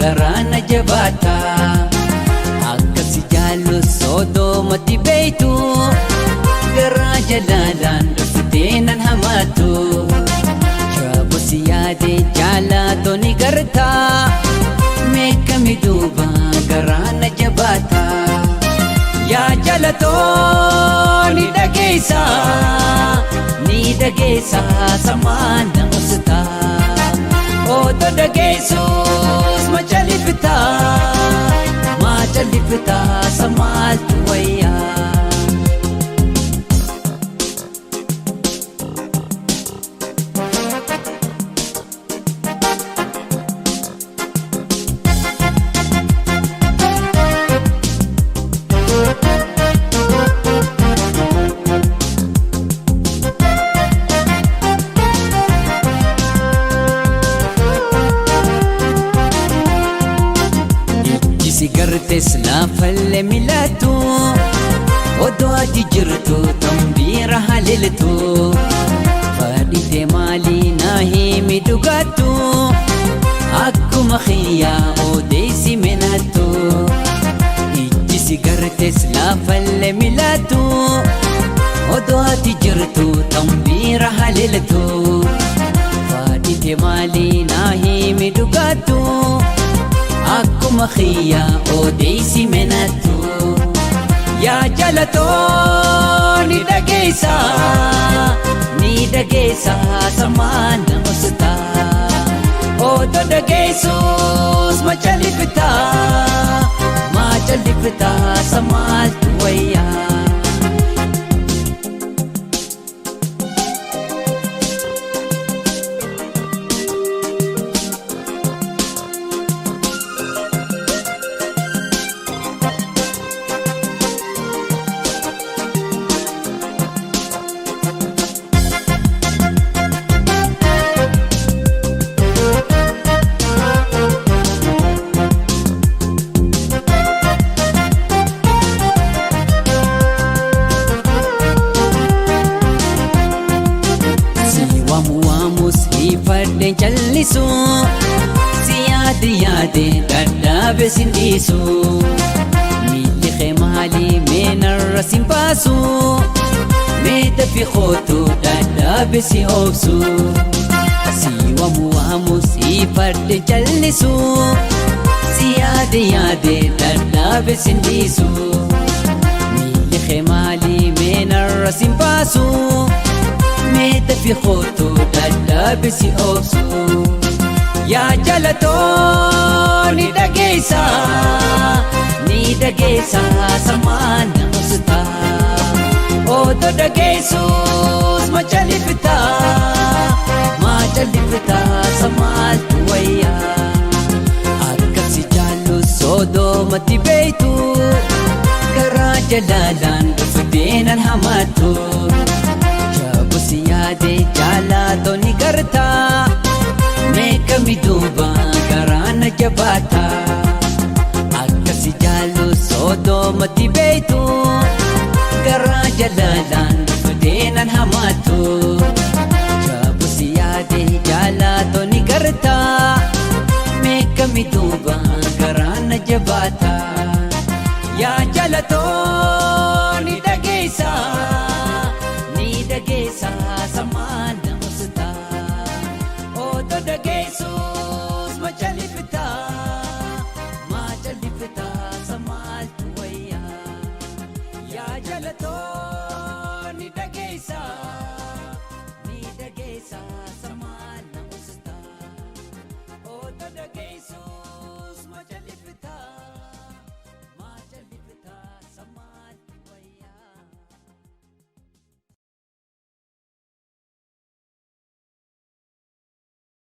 garaana jabaata akkasi jaallu soodomatti beeytu garaa jalaalaan dhufteenan hamaatu jaabosi yaade jaalatoni garta meekami duuba garaana jabaata yaa jaalatoni dhageessa samaan namusita oto dhageessus machalifita samaaltu wayyaa Sigartes laafalle milatu odoo ati jirtu tambira haliltu fadhite maalii naa himi dhugaattu akkuma khiyyaa odeessi menattu ijji sigartes laafalle milatu odoo ati jirtu tambira haliltu fadhite maalii naa himi dhugaattu akkuma khiyyaa odeessi menattu yaa jaalatoni dhageessa samaan namusita oto dhageessus machalifita samaaltu wayyaa Fadden jallisu si yaade dadhabe sindisu miilli kee maalii meenarra sin baasu meeda fi kootu dadhabe si oobsu si waamu si fadden jallisu si yaade dadhabe sindisu miilli kee maalii meenarra sin baasu meeda fi kootu dadhabe si oobsu yaa jaalatoni dhageessa samaan namusita oto dhageessus machalifita samaaltu wayyaa akkasi jaallu soodomatti beeytu garaa jalaalaan dhufteenan hamaattu jaabosi yaade jaalatoni garta meekami duuba garaana jabaata akkasi jaallu soodomatti beeytu garaa jalaalaan dhufteenan hamaattu jaabosi yaade jaalatoni garta meekami duuba garaana jabaata